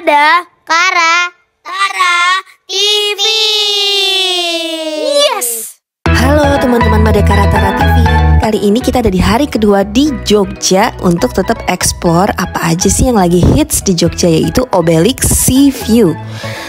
ada Tara TV. Yes. Halo teman-teman Madekara Tara TV. Kali ini kita ada di hari kedua di Jogja untuk tetap explore apa aja sih yang lagi hits di Jogja, yaitu Obelix Sea View.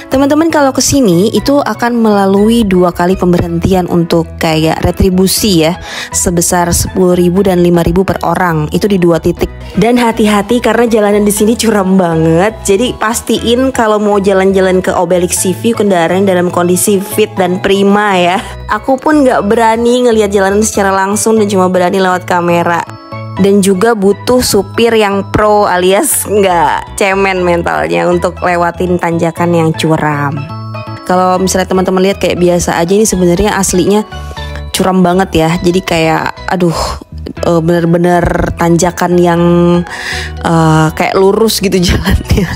Teman-teman kalau kesini itu akan melalui 2 kali pemberhentian untuk kayak retribusi ya, sebesar 10.000 dan 5.000 per orang, itu di 2 titik. Dan hati-hati karena jalanan di sini curam banget. Jadi pastiin kalau mau jalan-jalan ke Obelix Sea View kendaraan dalam kondisi fit dan prima ya. Aku pun nggak berani ngelihat jalanan secara langsung dan cuma berani lewat kamera. Dan juga butuh supir yang pro alias nggak cemen mentalnya untuk lewatin tanjakan yang curam. Kalau misalnya teman-teman lihat kayak biasa aja, ini sebenarnya aslinya curam banget ya. Jadi kayak bener-bener tanjakan yang kayak lurus gitu jalannya.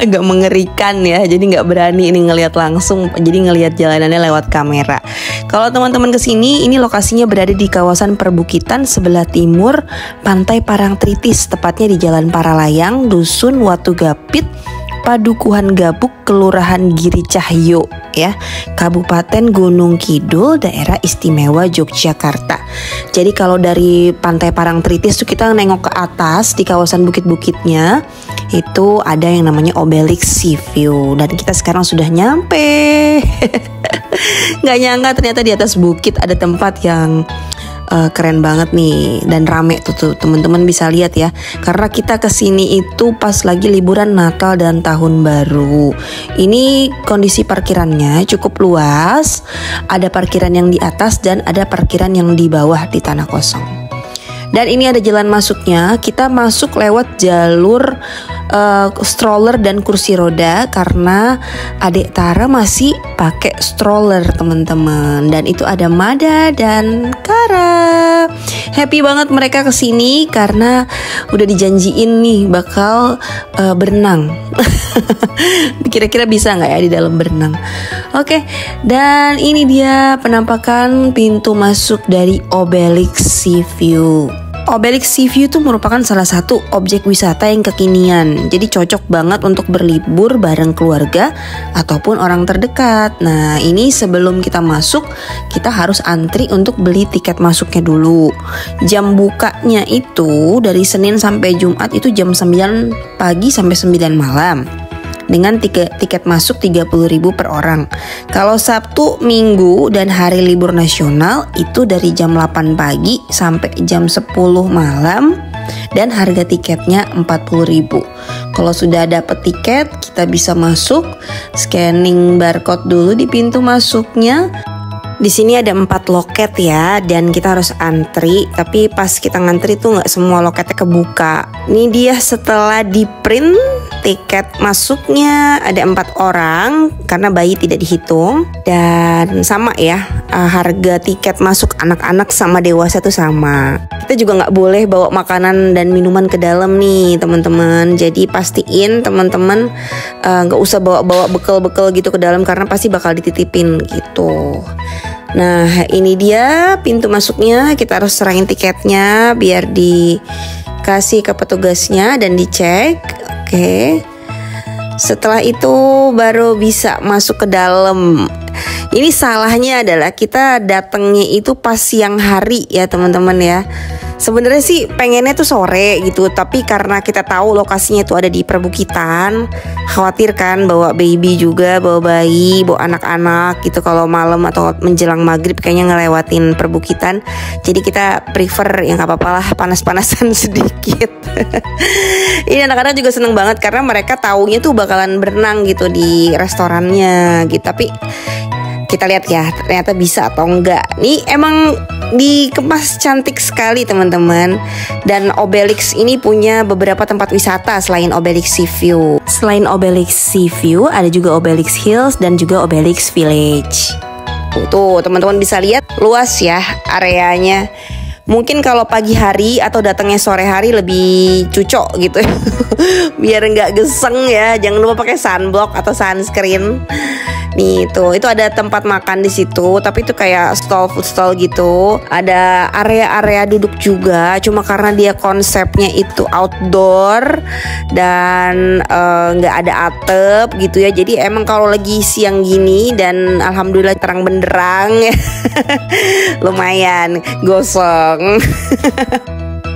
Agak mengerikan ya, jadi nggak berani ini ngelihat langsung, jadi ngelihat jalanannya lewat kamera. Kalau teman-teman kesini, ini lokasinya berada di kawasan perbukitan sebelah timur Pantai Parangtritis, tepatnya di Jalan Paralayang, Dusun Watu Gapit, Padukuhan Gabuk, Kelurahan Giri Cahyo ya, Kabupaten Gunung Kidul, Daerah Istimewa Yogyakarta. Jadi kalau dari Pantai Parangtritis tuh kita nengok ke atas di kawasan bukit-bukitnya, itu ada yang namanya Obelix Sea View. Dan kita sekarang sudah nyampe. Gak nyangka ternyata di atas bukit ada tempat yang keren banget nih dan rame tuh teman-teman bisa lihat ya, karena kita kesini itu pas lagi liburan Natal dan Tahun Baru. Ini kondisi parkirannya cukup luas, ada parkiran yang di atas dan ada parkiran yang di bawah di tanah kosong. Dan ini ada jalan masuknya, kita masuk lewat jalur stroller dan kursi roda karena adik Tara masih pakai stroller teman-teman. Dan itu ada Mada dan Kara. Happy banget mereka kesini karena udah dijanjiin nih bakal berenang. Kira-kira bisa nggak ya di dalam berenang? Oke, dan ini dia penampakan pintu masuk dari Obelix Sea View. Obelix Sea View itu merupakan salah satu objek wisata yang kekinian. Jadi cocok banget untuk berlibur bareng keluarga ataupun orang terdekat. Nah, ini sebelum kita masuk, kita harus antri untuk beli tiket masuknya dulu. Jam bukanya itu dari Senin sampai Jumat itu jam 9 pagi sampai 9 malam. Dengan tiket masuk 30.000 per orang. Kalau Sabtu, Minggu, dan hari libur nasional itu dari jam 8 pagi sampai jam 10 malam. Dan harga tiketnya 40.000. Kalau sudah dapat tiket, kita bisa masuk, scanning barcode dulu di pintu masuknya. Di sini ada 4 loket ya, dan kita harus antri. Tapi pas kita ngantri tuh nggak semua loketnya kebuka. Ini dia setelah di print tiket masuknya, ada 4 orang karena bayi tidak dihitung. Dan sama ya, harga tiket masuk anak-anak sama dewasa tuh sama. Kita juga nggak boleh bawa makanan dan minuman ke dalam nih teman-teman. Jadi pastiin teman-teman nggak usah bawa-bawa bekal-bekal gitu ke dalam karena pasti bakal dititipin gitu. Nah, ini dia pintu masuknya. Kita harus serahin tiketnya biar dikasih ke petugasnya dan dicek. Oke. Setelah itu baru bisa masuk ke dalam. Ini salahnya adalah kita datangnya itu pas siang hari ya teman-teman ya. Sebenarnya sih pengennya tuh sore gitu, tapi karena kita tahu lokasinya itu ada di perbukitan, khawatir kan bawa baby juga, bawa bayi, bawa anak-anak gitu kalau malam atau menjelang maghrib kayaknya ngelewatin perbukitan. Jadi kita prefer yang gak apa-apa lah, panas-panasan sedikit. Ini anak-anak juga seneng banget karena mereka taunya tuh bakalan berenang gitu di restorannya gitu. Tapi kita lihat ya ternyata bisa atau enggak. Nih emang dikemas cantik sekali teman-teman. Dan Obelix ini punya beberapa tempat wisata selain Obelix Sea View. Selain Obelix Sea View ada juga Obelix Hills dan juga Obelix Village. Tuh teman-teman bisa lihat luas ya areanya. Mungkin kalau pagi hari atau datangnya sore hari lebih cocok gitu. Biar nggak geseng ya. Jangan lupa pakai sunblock atau sunscreen. Nih tuh, itu ada tempat makan di situ, tapi itu kayak food stall gitu. Ada area-area duduk juga, cuma karena dia konsepnya itu outdoor dan nggak ada atap gitu ya. Jadi emang kalau lagi siang gini dan alhamdulillah terang benderang ya, lumayan gosong.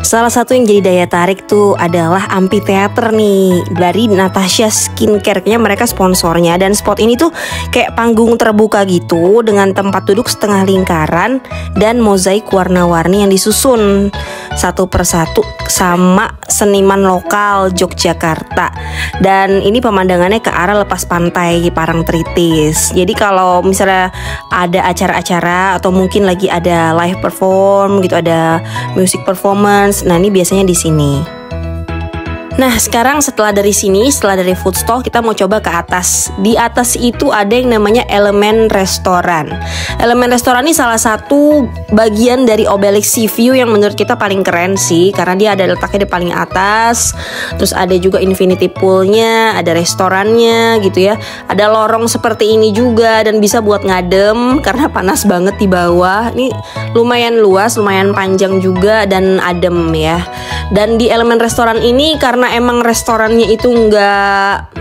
Salah satu yang jadi daya tarik tuh adalah amphitheater nih dari Natasha Skincare. Kayaknya mereka sponsornya, dan spot ini tuh kayak panggung terbuka gitu dengan tempat duduk setengah lingkaran dan mozaik warna-warni yang disusun satu persatu sama seniman lokal Yogyakarta. Dan ini pemandangannya ke arah lepas pantai Parangtritis. Jadi kalau misalnya ada acara-acara atau mungkin lagi ada live perform gitu, ada music performance, nah ini biasanya di sini. Nah sekarang setelah dari food stall, kita mau coba ke atas. Di atas itu ada yang namanya Elemen Restoran. Elemen Restoran ini salah satu bagian dari Obelix Sea View yang menurut kita paling keren sih, karena dia ada letaknya di paling atas. Terus ada juga infinity poolnya, ada restorannya gitu ya. Ada lorong seperti ini juga dan bisa buat ngadem karena panas banget di bawah. Ini lumayan luas, lumayan panjang juga dan adem ya. Dan di Elemen Restoran ini karena emang restorannya itu nggak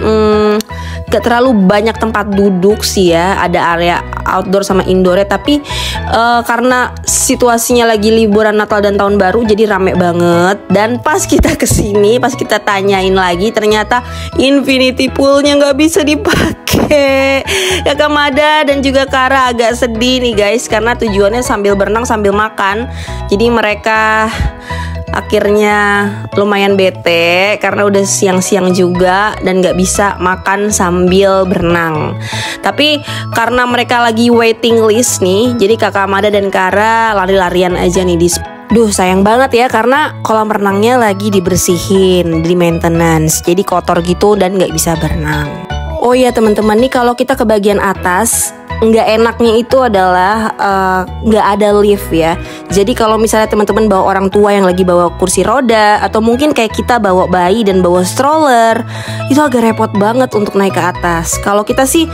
terlalu banyak tempat duduk sih ya, ada area outdoor sama indoornya, tapi karena situasinya lagi liburan Natal dan Tahun Baru jadi rame banget. Dan pas kita kesini, pas kita tanyain lagi, ternyata infinity poolnya nggak bisa dipakai. Kakak Mada dan juga Kara agak sedih nih guys, karena tujuannya sambil berenang sambil makan, jadi mereka akhirnya lumayan bete karena udah siang-siang juga dan gak bisa makan sambil berenang. Tapi karena mereka lagi waiting list nih, jadi kakak Mada dan Kara lari-larian aja nih di Duh sayang banget ya, karena kolam renangnya lagi dibersihin, di maintenance, jadi kotor gitu dan gak bisa berenang. Oh iya teman-teman, nih kalau kita ke bagian atas, nggak enaknya itu adalah nggak ada lift ya. Jadi kalau misalnya teman-teman bawa orang tua yang lagi bawa kursi roda, atau mungkin kayak kita bawa bayi dan bawa stroller, itu agak repot banget untuk naik ke atas. Kalau kita sih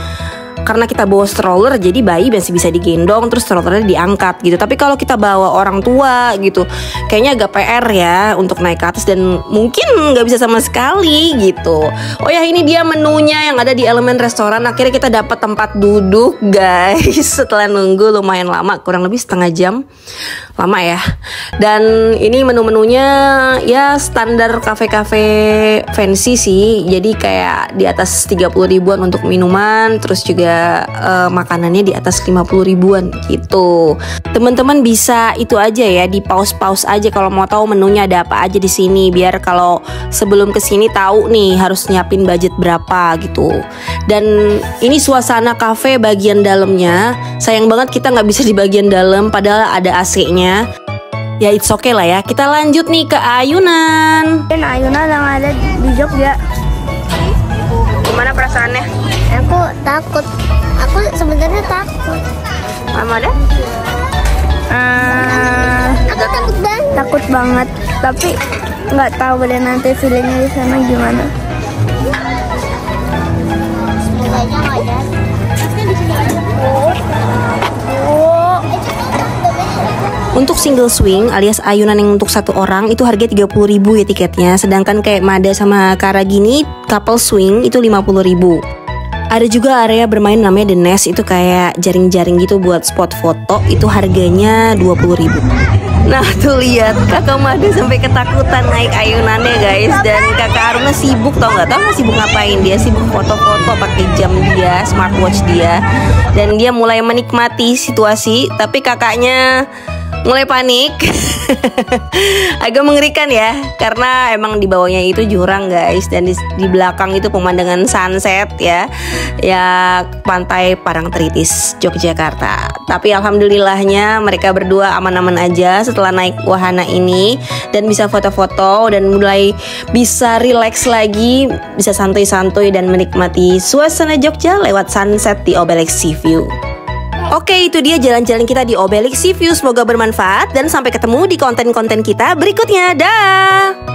karena kita bawa stroller, jadi bayi masih bisa digendong, terus strollernya diangkat gitu. Tapi kalau kita bawa orang tua gitu, kayaknya agak PR ya untuk naik ke atas, dan mungkin nggak bisa sama sekali gitu. Oh ya, ini dia menunya yang ada di Elemen Restoran. Akhirnya kita dapat tempat duduk guys, setelah nunggu lumayan lama, kurang lebih setengah jam, lama ya. Dan ini menu-menunya ya standar kafe-kafe fancy sih. Jadi kayak di atas 30 ribuan untuk minuman, terus juga makanannya di atas 50 ribuan gitu. Teman-teman bisa itu aja ya, di pause aja kalau mau tahu menunya ada apa aja di sini, biar kalau sebelum kesini tahu nih harus nyiapin budget berapa gitu. Dan ini suasana kafe bagian dalamnya, sayang banget kita nggak bisa di bagian dalam padahal ada AC-nya. Ya it's okay lah ya. Kita lanjut nih ke ayunan. Ayunan yang ada di Jogja. Gimana perasaannya? Aku takut. Aku sebenarnya takut. Mama ada? Aku takut banget. Takut banget, tapi nggak tahu deh nanti feelingnya di sana gimana. Semoga aja nggak ada. Untuk single swing alias ayunan yang untuk satu orang itu harganya 30 ribu ya tiketnya. Sedangkan kayak Mada sama Kara gini, couple swing itu 50 ribu. Ada juga area bermain namanya The Nest, itu kayak jaring-jaring gitu buat spot foto, itu harganya 20 ribu. Nah tuh lihat kakak Mada sampai ketakutan naik ayunannya guys. Dan kakak Aruna sibuk, tau sibuk ngapain. Dia sibuk foto-foto pakai jam dia, smartwatch dia. Dan dia mulai menikmati situasi, tapi kakaknya mulai panik. Agak mengerikan ya, karena emang di bawahnya itu jurang guys, dan di belakang itu pemandangan sunset ya pantai Parangtritis Yogyakarta. Tapi alhamdulillahnya mereka berdua aman-aman aja setelah naik wahana ini, dan bisa foto-foto dan mulai bisa relax lagi, bisa santuy-santuy dan menikmati suasana Jogja lewat sunset di Obelix Sea View. Oke, itu dia jalan-jalan kita di Obelix Sea View. Semoga bermanfaat dan sampai ketemu di konten-konten kita berikutnya. Dah.